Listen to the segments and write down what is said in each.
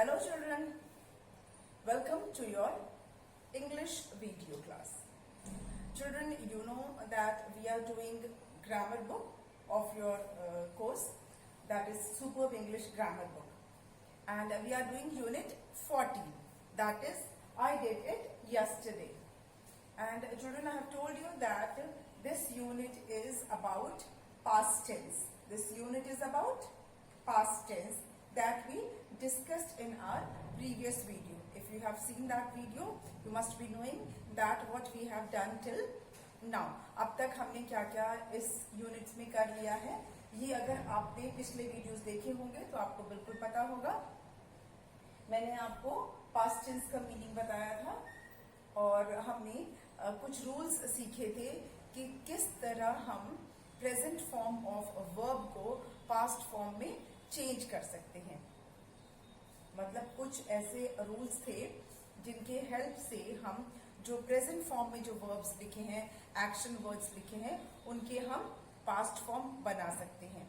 Hello children, welcome to your English video class. Children, you know that we are doing grammar book of your course, that is Superb English Grammar Book, and we are doing unit 14, that is I did it yesterday. And children, I have told you that this unit is about past tense. This unit is about past tense that we discussed in our previous video. If you have seen that video, you must be knowing that what we have done till now. अब तक हमने क्या क्या इस units में कर लिया है, ये अगर आपने पिछले वीडियोस देखे होंगे तो आपको बिल्कुल पता होगा. मैंने आपको पास्ट टेंस का मीनिंग बताया था और हमने कुछ रूल्स सीखे थे कि किस तरह हम प्रेजेंट फॉर्म ऑफ वर्ब को पास्ट फॉर्म में चेंज कर सकते हैं. मतलब कुछ ऐसे रूल्स थे जिनके हेल्प से हम जो प्रेजेंट फॉर्म में जो वर्ब्स लिखे हैं, एक्शन वर्ड्स लिखे हैं, उनके हम पास्ट फॉर्म बना सकते हैं.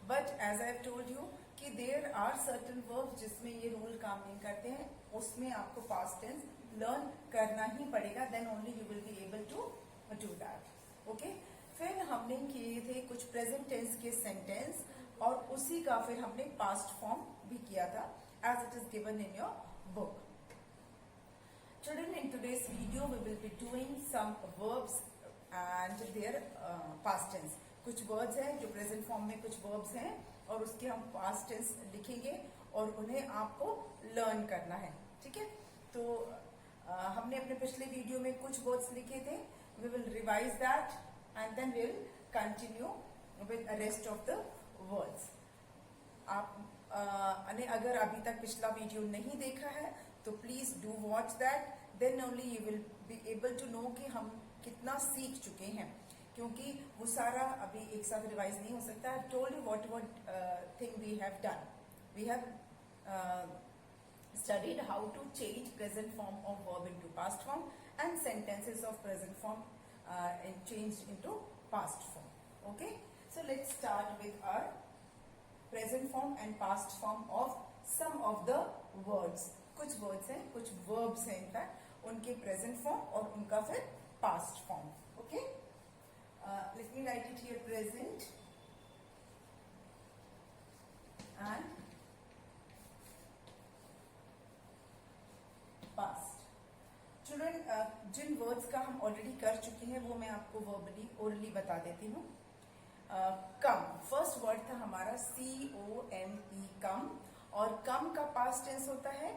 But as I have told you कि देयर आर सर्टेन वर्ब्स जिसमें ये रूल काम नहीं करते हैं, उसमें आपको पास्ट टेंस लर्न करना ही पड़ेगा. Then only you will be able to do that. Okay, फिर हमने किए थे कुछ प्रेजेंट टेंस के सेंटेंस और उसी का फिर हमने पास्ट फॉर्म भी किया था as it is given in your book. Children, in today's video we will be doing some verbs and their past tense. कुछ words हैं जो present form में, कुछ verbs हैं और उसके हम past tense लिखेंगे और उन्हें आपको learn करना है. ठीक है, तो हमने अपने पिछले वीडियो में कुछ words लिखे थे. We will revise that and then we will continue with the rest of the words. आप अगर अभी तक पिछला वीडियो नहीं देखा है तो please do watch that. Then only you will be able to know कि हम कितना सीख चुके हैं, क्योंकि वो सारा अभी एक साथ रिवाइज नहीं हो सकता. I told you what thing we have done. We have studied how to change present form of verb into past form and sentences of present form and changed into past form. Okay, so let's start with our present form and past form of some of the words. कुछ words हैं, कुछ verbs हैं in fact, उनके present form और उनका फिर past form. Okay, let me write it here. Present and past. Children, जिन words का हम ऑलरेडी कर चुके हैं वो मैं आपको वर्बली ओरली बता देती हूँ. कम, फर्स्ट वर्ड था हमारा COME, कम, और कम का पास्ट टेंस होता है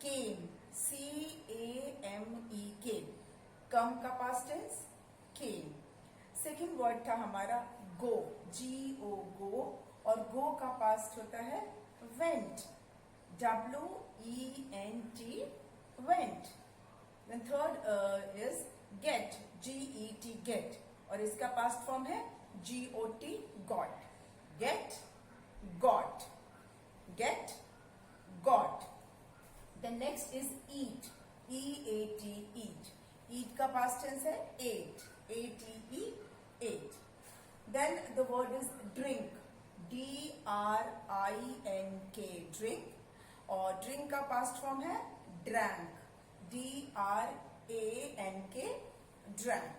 केम, CAME, केम. कम का पास्ट टेंस केम. सेकेंड वर्ड था हमारा गो, GO, गो, और गो का पास्ट होता है went, WENT, went. Then third is get, GET, get, और इसका पास्ट फॉर्म है GOT, got. Get, got. Get, got. The next is eat, EAT, eat. Eat का past tense है ate, ATE, ate. Then the word is drink, DRINK, drink, और drink का past form है drank, DRANK, drank.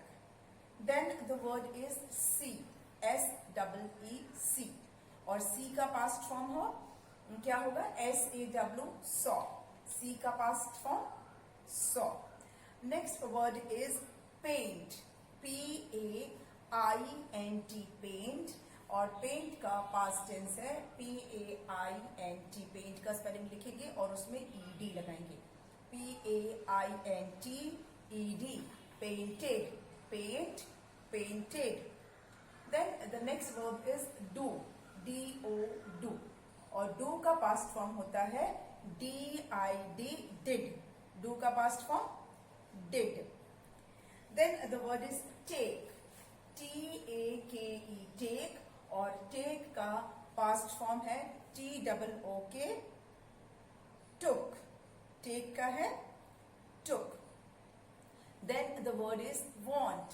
Then the word is see, SEEC, और C का past form हो क्या होगा? SAW, saw. C का past form saw. Next word is paint, PAINT, paint, और पेंट का पास्ट टेंस है PAINT. पेंट का स्पेलिंग लिखेंगे और उसमें ED लगाएंगे, PAINT, ED, painted, paint, painted. Then the next verb is do, DO, do, और do का past form होता है DID, did. do का past form did. Then the word is take, TAKE, take, और take का past form है TOOK, took. take का है took. Then the word is want,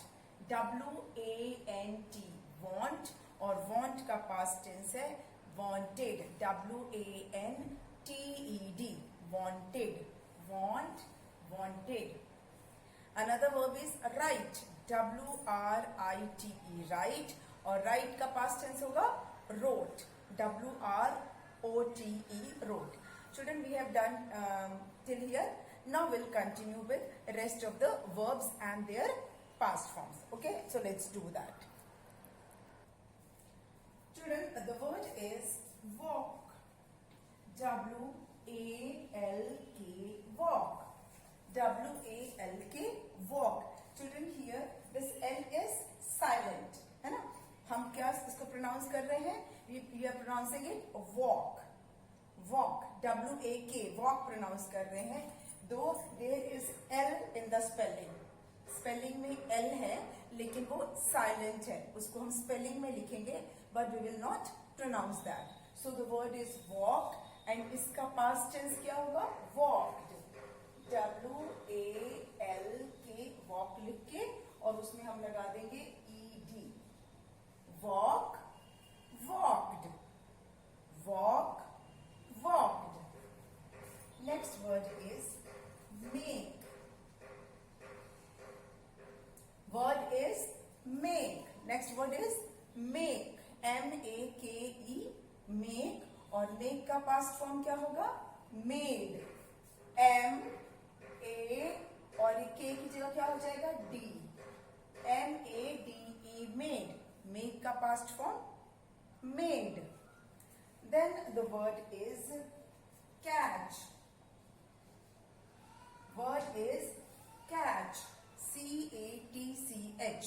WANT, want, और want का past tense है wanted, WANTED, wanted. Want, wanted. Another verb is write. W-R-I-T-E. Write. और write का past tense होगा wrote. W-R-O-T-E. wrote. Children, we have done till here. Now we'll continue with rest of the verbs and their past forms. Okay, so let's do that. Children, the word is walk. W-A-L-K. walk. W-A-L-K. walk. Children, here this L is silent, है ना? हम क्या इसको pronounce कर रहे हैं? We are pronouncing it walk. Walk. W-A-K. walk pronounce कर रहे हैं. Though there is L in the spelling. Spelling में L है, लेकिन वो silent है. उसको हम spelling में लिखेंगे, but we will not pronounce that. So the word is walk, and इसका past tense क्या होगा? Walked. W-A-L-K. walk लिख के और उसमें हम लगा देंगे E-D. Walk, walked. Walk, walked. Next word is make. Word is make. Next word is make. M-A-K-E. make. और make का past form क्या होगा? made. M-A और K की जगह क्या हो जाएगा? D. M-A-D-E. made. make का past form made. Then the word is catch. Word is catch. C-A-T-C-H.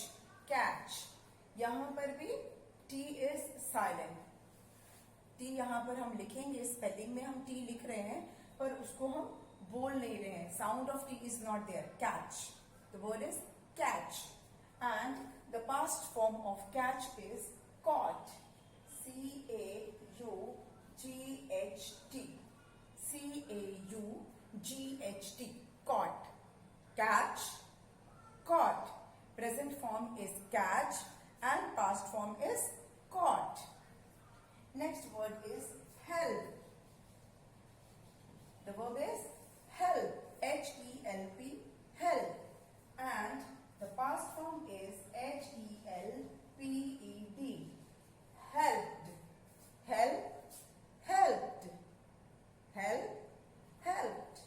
catch. यहां पर भी T is silent. T यहां पर हम लिखेंगे, स्पेलिंग में हम T लिख रहे हैं, पर उसको हम बोल नहीं रहे हैं. Sound of T is not there. catch. The word is catch. And the past form of catch is caught. C-A-U-G-H-T. C-A-U-G-H-T. caught. Catch, caught. Present form is catch and past form is caught. Next word is help. The verb is help. H-E-L-P. help. And the past form is H-E-L-P-E-D. helped. Help, helped. Help, helped.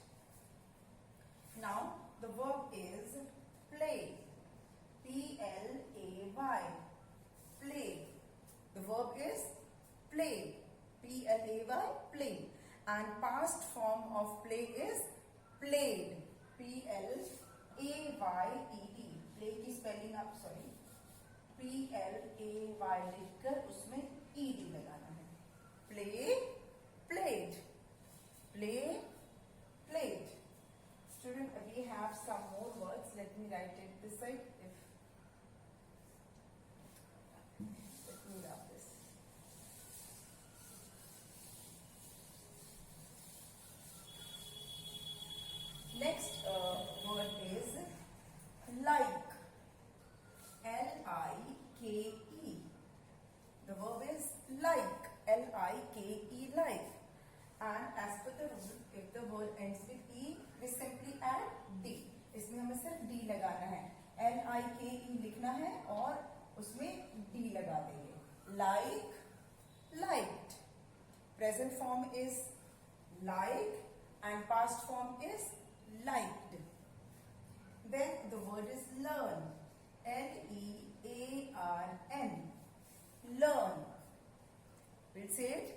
Now the verb is play. P-L-A-Y. play. The verb is play. P-L-A-Y. play. And past form of play is played. P-L-A-Y-E-D. play की spelling आप P-L-A-Y लिखकर उसमें E-D लगाना है. play, played. play, played. Student, we have some more words. Let me write it this side. Let me write this. Next word is like. L-I-K-E. The verb is like. L-I-K-E. like. And as per the rule, if the word ends with E, we simply add D. इसमें हमें सिर्फ D लगाना है. L-I-K-E लिखना है और उसमें D लगा देंगे. Like, liked. Present form is like and past form is liked. Then the word is learn. L-E-A-R-N. learn. We'll say it.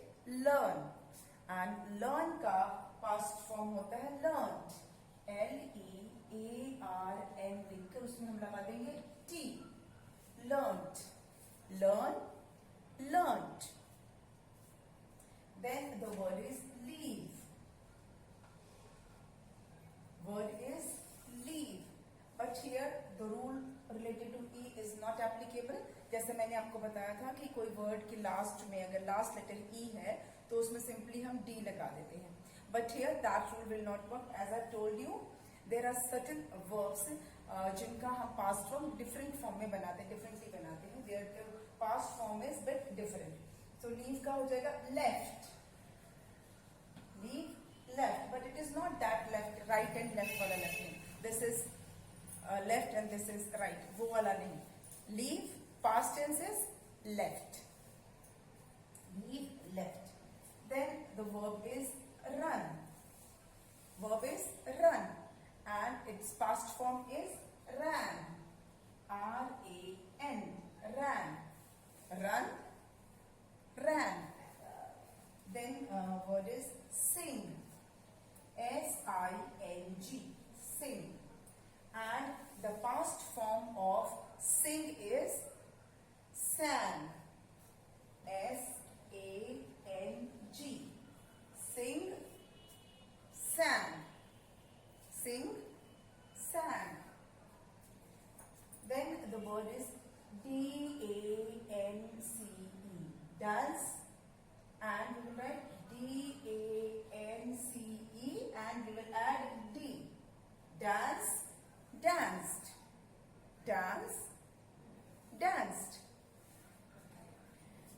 learn. And learn का past form होता है learned. L-E-A-R-N लिखकर उसमें हम लगा देंगे T. learned. learn, learned. Then the word is leave. Word is leave. But here the rule related to E is not applicable. जैसे मैंने आपको बताया था कि कोई वर्ड के लास्ट में अगर लास्ट लेटर E है तो उसमें सिंपली हम D लगा देते हैं. But here that rule will not work. As I told you, there are certain verbs जिनका हम past form different form में बनाते हैं, differently बनाते हैं. Their past form is bit different. So leave का हो जाएगा left. Leave, left. But it is not this is left and this is right. वो वाला नहीं. Leave, past tense is left. Leave, left. Then the verb is run. Verb is run. And its past form is ran. R-A-N. Ran. Run. Ran. Then word is sing. S-I-N-G. Sing. And the past form of sing is sang. S-A-N-G. Sing, sang. Sing, sang. Then the word is D-A-N-C-E. Dance. And we will write D-A-N-C-E and we will add D. Dance, danced. Dance, danced.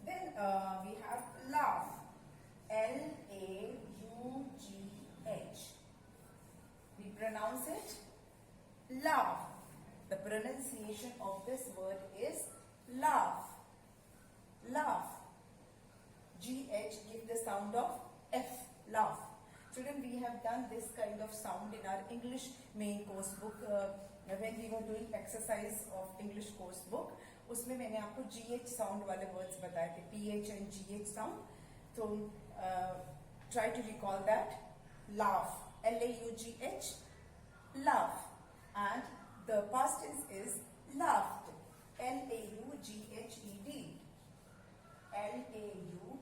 Then we have laugh. L-A-U-G-H. We pronounce it laugh. The pronunciation of this word is laugh. Laugh. G-H, give the sound of F. Laugh. Children, we have done this kind of sound in our English main course book when we were doing exercise of English course book. उसमें मैंने आपको GH sound वाले words बताए थे, PH and GH sound. So try to recall that. Laugh. L-A-U-G-H. Laugh. And the past tense is laughed. L-A-U-G-H-E-D. L-A-U-G-H-E-D.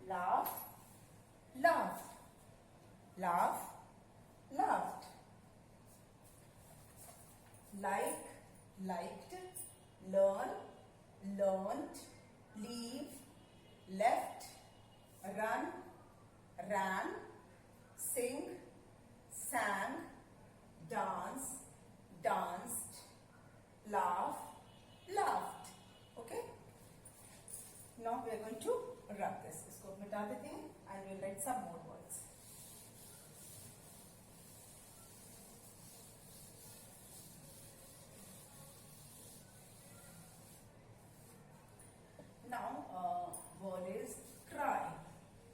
Laugh, laughed. Laugh, laughed. Like, liked. Learn, learnt. Leave, left. Run, ran. Sing, sang. Dance, danced. Laugh, laughed. Okay? Now we are going to rub this. इसको मिटा देते हैं and we'll write some more words. Now word is cry.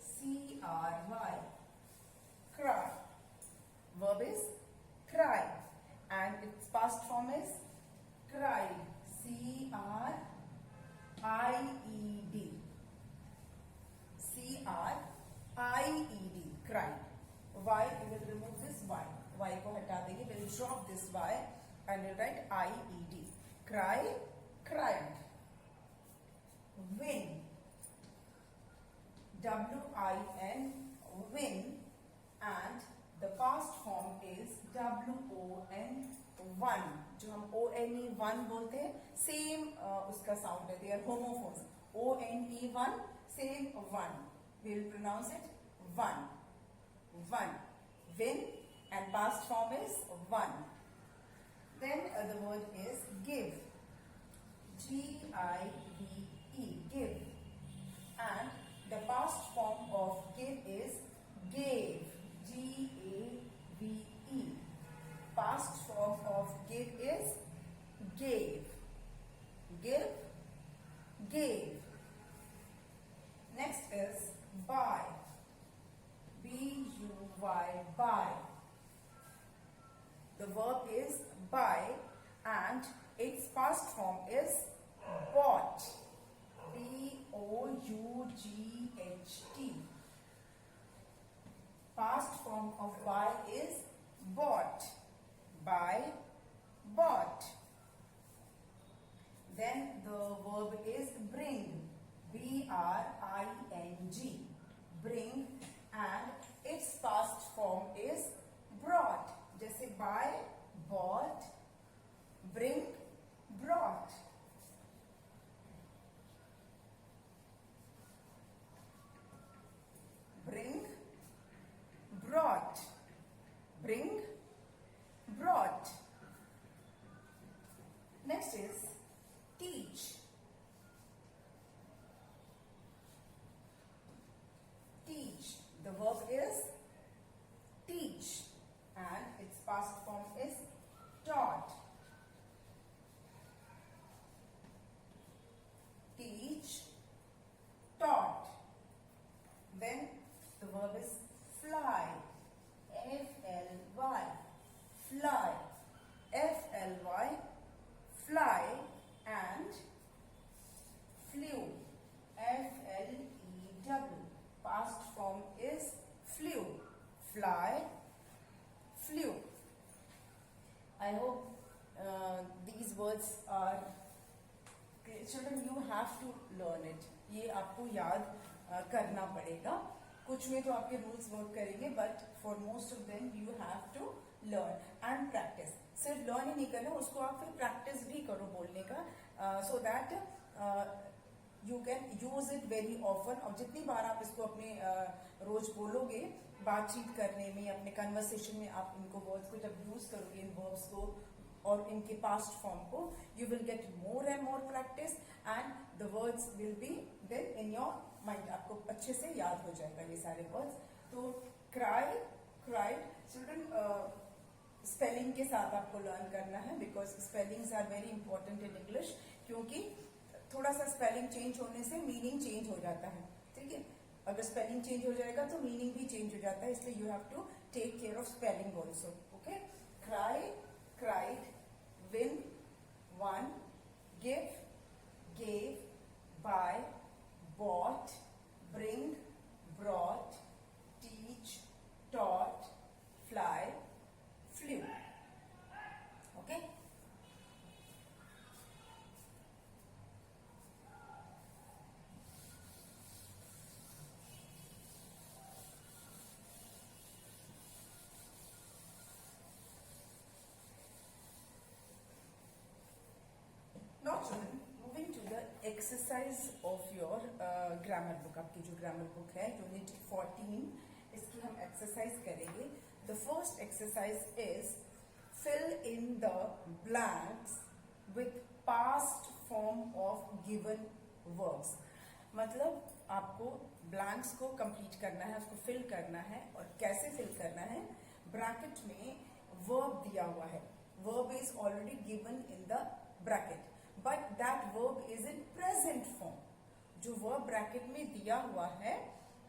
C-R-Y. Cry. Verb is cry and its past form is cried. C-R-I-E-D. C-R-I-E-D. Cried. Y, we will remove this Y. Y को हटा देंगे. We will drop this Y and we'll write I-E-D. Cry, cried. Win. W-I-N. Win. And the past form is W-O-N. One. जो हम O-N-E one बोलते हैं, same उसका sound है. They are homophones. O-N-E one, same one. We will pronounce it one. One. Win and past form is one. Then the word is give. G-I-V-E. Give. And the past form of give is gave. G-A-V-E. Past form of give is gave. Give, gave. Next is buy. B-U-Y, buy. The verb is buy and its past form is bought. B-O-U-G-H-T. Past form of buy is bought. Buy, bought. Then the verb is bring. B-R-I-N-G. Bring and its past form is brought. जैसे buy, bought. Bring, brought. Bring, brought. Bring, brought. Next is teach. Teach. fly, flew. I hope these words are children, you have to learn it. ये आपको याद करना पड़ेगा. कुछ में तो आपके रूल्स वर्क करेंगे, but for most of them you have to learn and practise. सिर्फ लर्न ही नहीं करना, उसको आप फिर प्रैक्टिस भी करो बोलने का, so that you can use it very often. और जितनी बार आप इसको अपने रोज बोलोगे, बातचीत करने में, अपने कन्वर्सेशन में आप इनको वर्ड्स को जब यूज करोगे, इन वर्ब्स को और इनके पास्ट फॉर्म को, you will get more and more practice and the words will be then in your mind. आपको अच्छे से याद हो जाएगा ये सारे वर्ड्स. तो क्राई, क्राइड, चिल्ड्रन स्पेलिंग के साथ आपको लर्न करना है, because spellings are very important in English. क्योंकि थोड़ा सा स्पेलिंग चेंज होने से मीनिंग चेंज हो जाता है. ठीक है, अगर स्पेलिंग चेंज हो जाएगा तो मीनिंग भी चेंज हो जाता है, इसलिए you have to take care of spelling also. Okay, cry, cried, win, won, give, gave, buy, bought, bring, brought, teach, taught, fly, flew. Okay? Now children, moving to the exercise of your grammar book. आपकी जो grammar book है, unit 14, इसकी हम exercise करेंगे. The first exercise is fill in the blanks with past form of given verbs. मतलब आपको blanks को complete करना है, उसको fill करना है. और कैसे fill करना है? Bracket में verb दिया हुआ है. Verb is already given in the bracket. But that verb is in present form. जो verb bracket में दिया हुआ है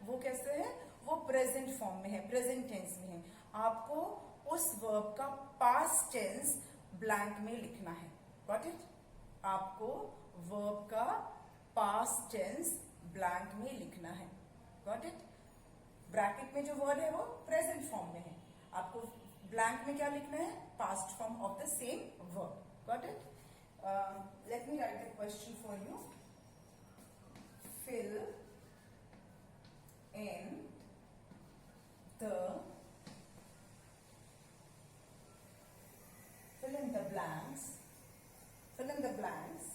वो कैसे है? वो present form में है, present tense में है. आपको उस verb का past tense blank में लिखना है. Got it? आपको verb का past tense blank में लिखना है. Got it? Bracket में जो word है वो present form में है. आपको blank में क्या लिखना है? Past form of the same verb. Got it? Let me write the question for you. Fill in the blanks. Fill in the blanks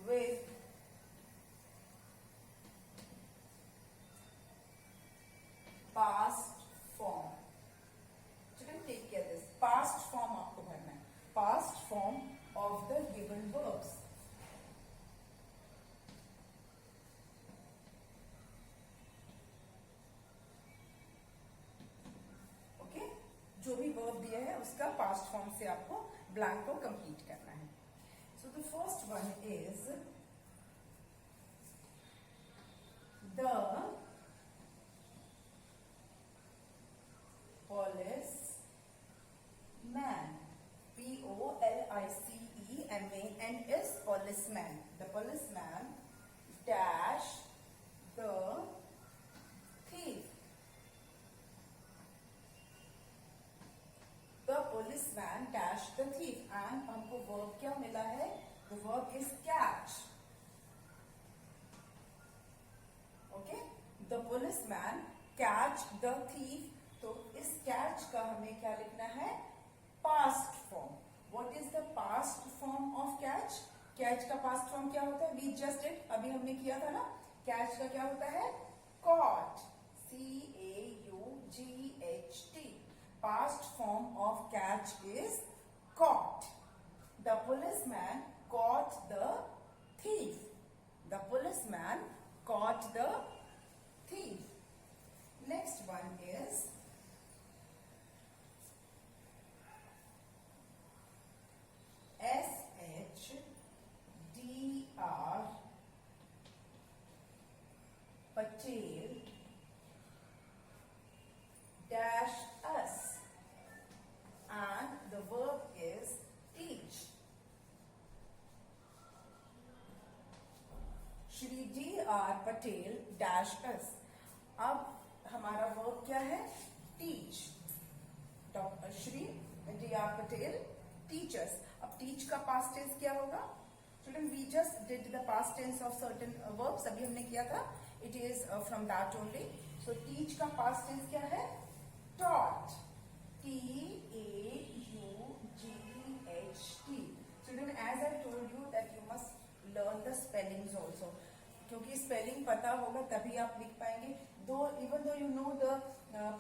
with past form. Children, take care this. Past form आपको भरना है. Past form of the given verbs. Okay? जो भी verb दिया है उसका past form से आपको blank को complete करना है. So the first one is the policeman. Policeman is policeman. The policeman dash the thief. The policeman dash the thief. And हमको verb क्या मिला है? The verb is catch. Okay? The policeman catch the thief. तो इस catch का हमें क्या लिखना है? Past form. What is the past form of catch? Catch का past form क्या होता है? We just did. अभी हमने किया था ना? Catch का क्या होता है? Caught. C-A-U-G-H-T. Past form of catch is caught. The policeman caught the thief. The policeman caught the thief. Next one is SHDR Patel dash us, and the verb is teach. Shri D.R. Patel dash us. अब हमारा verb क्या है? teach. Doctor Shri D.R. Patel teachers. अब teach का past tense क्या होगा? Children, we just did the past tense of certain verbs. अभी हमने किया था. It is from that only. So teach का past tense क्या है? Taught. T-A-U-G-H-T. Children, as I told you that you must learn the spellings also. क्योंकि spelling पता होगा तभी आप लिख पाएंगे. Though even though you know the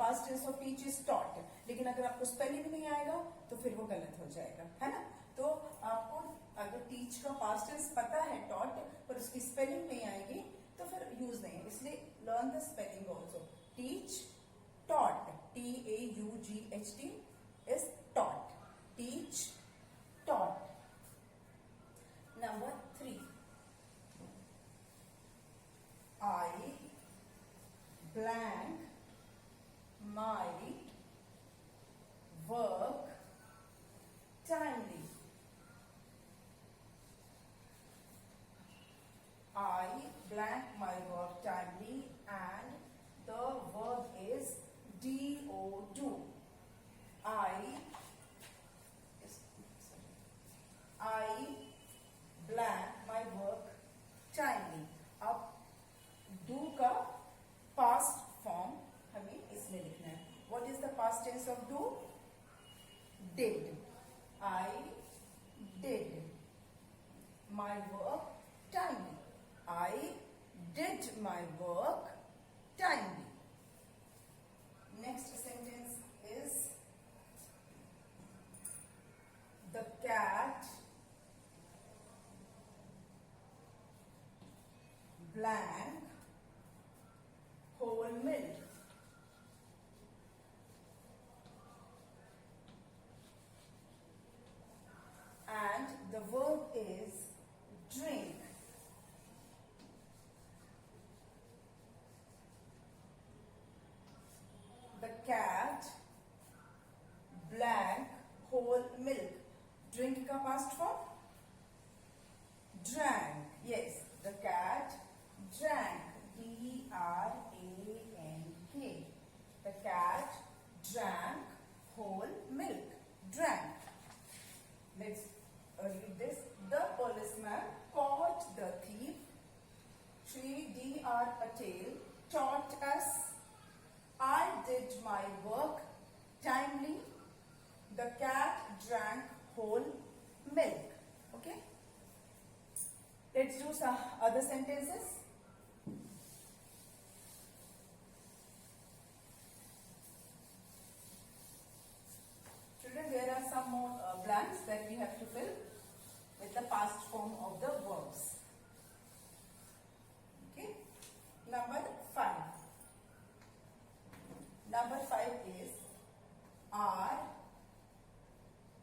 past tense of teach is taught, लेकिन अगर आपको स्पेलिंग नहीं आएगा तो फिर वो गलत हो जाएगा, है ना. तो आपको अगर टीच का पास्ट टेंस पता है टॉट, पर उसकी स्पेलिंग नहीं आएगी तो फिर यूज नहीं है. इसलिए learn the spelling also. Teach, taught, T-A-U-G-H-T is taught. Teach, taught. Number 3. I blank my work timely. I blank my work timely, and the verb is do. I blank my work timely. अब do का past form हमें इसमें लिखना है. What is the past tense of do? Did. I did my work timely. I did my work timely. Next sentence is the cat blank whole milk. And the verb is drink. The cat blank whole milk. Drink का past form? Drank. Yes, the cat drank. D-R-A-N-K. The cat drank whole milk. Drank. Let's read this. The policeman caught the thief. Shri D.R. Patel taught us. I did my work timely. The cat drank whole milk. Okay? Let's do some other sentences. Children, there are some more blanks that we have to fill with the past form of the verbs. Okay? Number 5. Number 5 is our,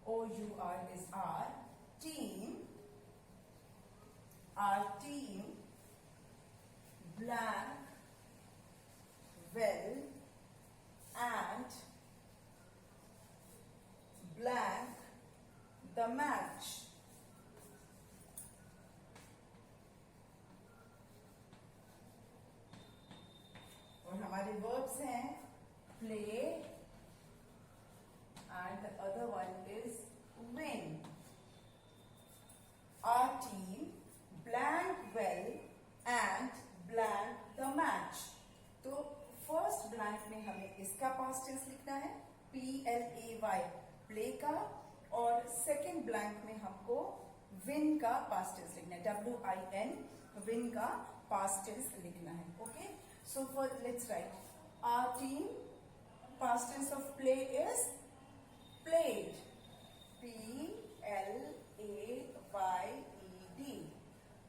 O-U-R is our, team, our team blank well and blank the match. और हमारे verbs हैं play and the other one is win. Our team blank well and blank the match. तो first blank में हमें इसका past tense लिखना है P-L-A-Y play का, और second blank में हमको win का past tense लिखना है W-I-N win का past tense लिखना है. Okay, so for let's write our team past tense of play is played. P-L-A-Y-E-D.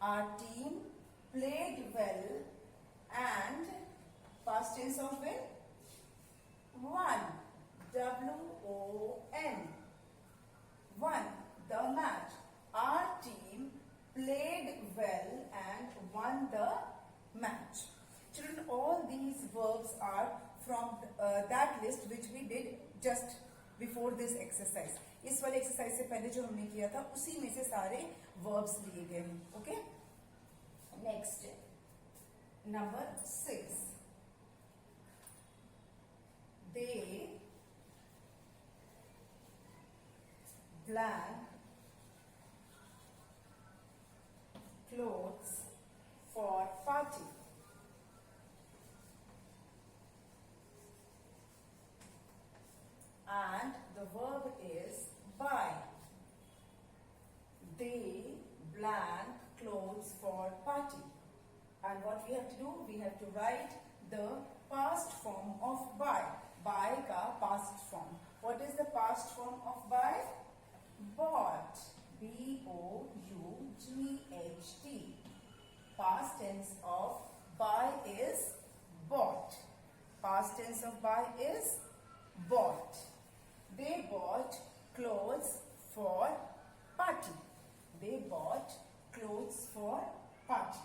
Our team played well and past tense of win won. W-O-N. Won the match. Our team played well and won the match. Children, all these verbs are from that list which we did just before this exercise. इस वाले exercise से पहले जो हमने किया था उसी में से सारे verbs लिए गए हैं. Okay? Next, number 6. They the verb is buy. They blank clothes for party. And what we have to do? We have to write the past form of buy. Buy ka past form. What is the past form of buy? Bought. B-O-U-G-H-T. Past tense of buy is bought. Past tense of buy is bought. They bought clothes for party. They bought clothes for party.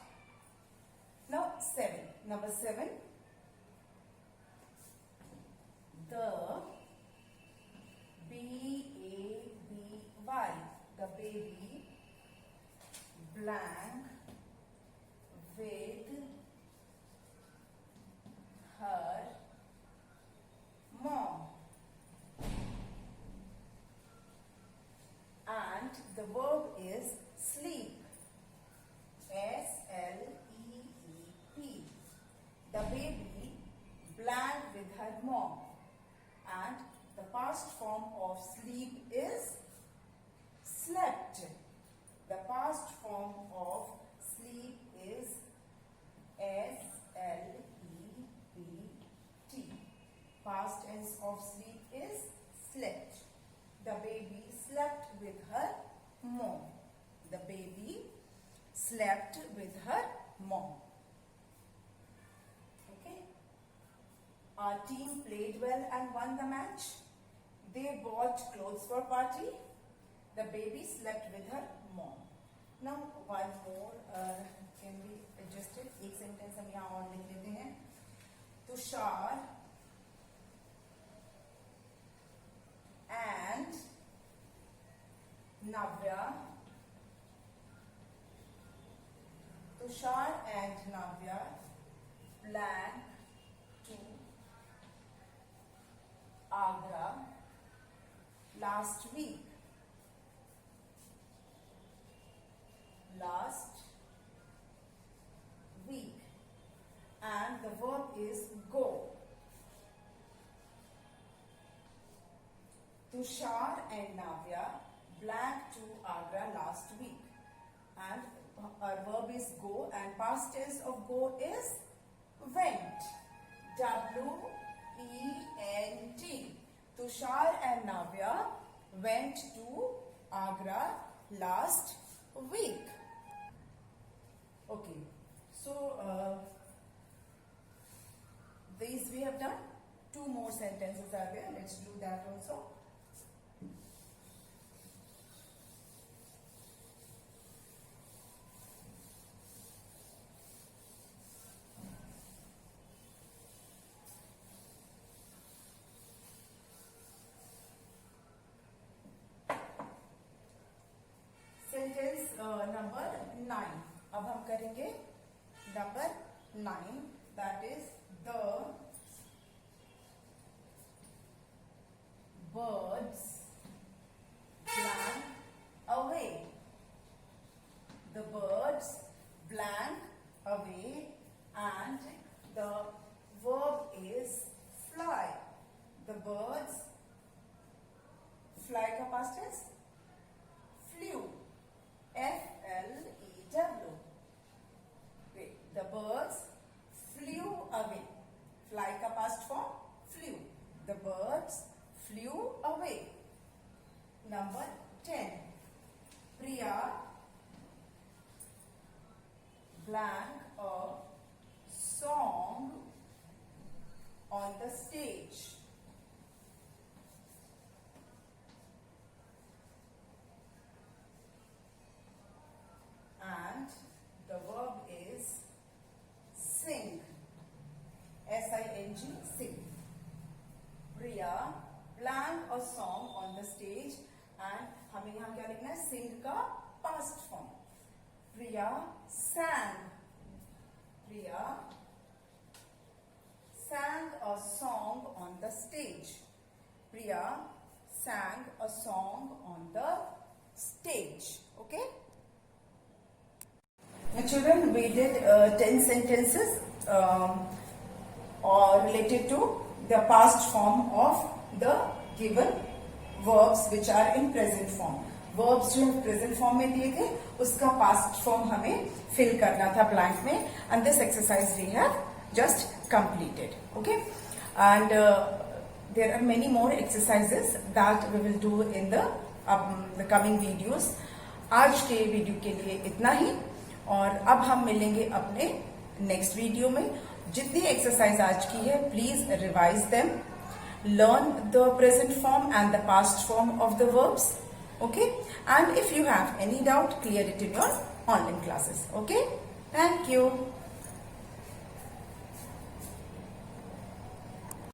Now 7. Number 7. The B-A-B-Y. The baby blank with her mom. And the verb is sleep. S-L-E-E-P. The baby blank with her mom. And the past form of sleep is slept. The past form of sleep is S-L-E-P-T. Past tense of sleep is slept. The baby slept with her mom. The baby slept with her mom. Okay. Our team played well and won the match. They bought clothes for party. The baby slept with her mom. Now one more can be adjusted. एक sentence हम यहाँ और लिख लेते हैं. Tushar and Navya. Tushar and Navya plan to Agra last week. And the verb is go. Tushar and Navya blank to Agra last week. And our verb is go, and past tense of go is went. W-E-N-T. Tushar and Navya went to Agra last week. Okay, so these we have done. 2 more sentences are there. Let's do that also. Sentence number 9. अब हम करेंगे number 9. That is the birds blank away. The birds blank away, and the verb is fly. The birds fly का past tense flew. F-L-E-W. The birds flew away. Fly का past form flew. The birds flew away. Number 10. Priya blank a song on the stage. And the verb is sing. S-I-N-G, sing. Priya blank a song on the stage, and हमें यहाँ क्या लिखना है? Sing का past form. Priya sang. Priya sang a song on the stage. Priya sang a song on the stage. Okay? Now children, we did 10 sentences or related to the past form of the given verbs which are in present form. Verbs जो present form में दिए गए उसका past form हमें fill करना था blank में, and this exercise we have just completed. Okay, and there are many more exercises that we will do in the coming videos. आज के वीडियो के लिए इतना ही, और अब हम मिलेंगे अपने नेक्स्ट वीडियो में. जितनी एक्सरसाइज आज की है please revise them, learn the present form and the past form of the verbs. Okay, and if you have any doubt, clear it in your online classes. Okay, thank you.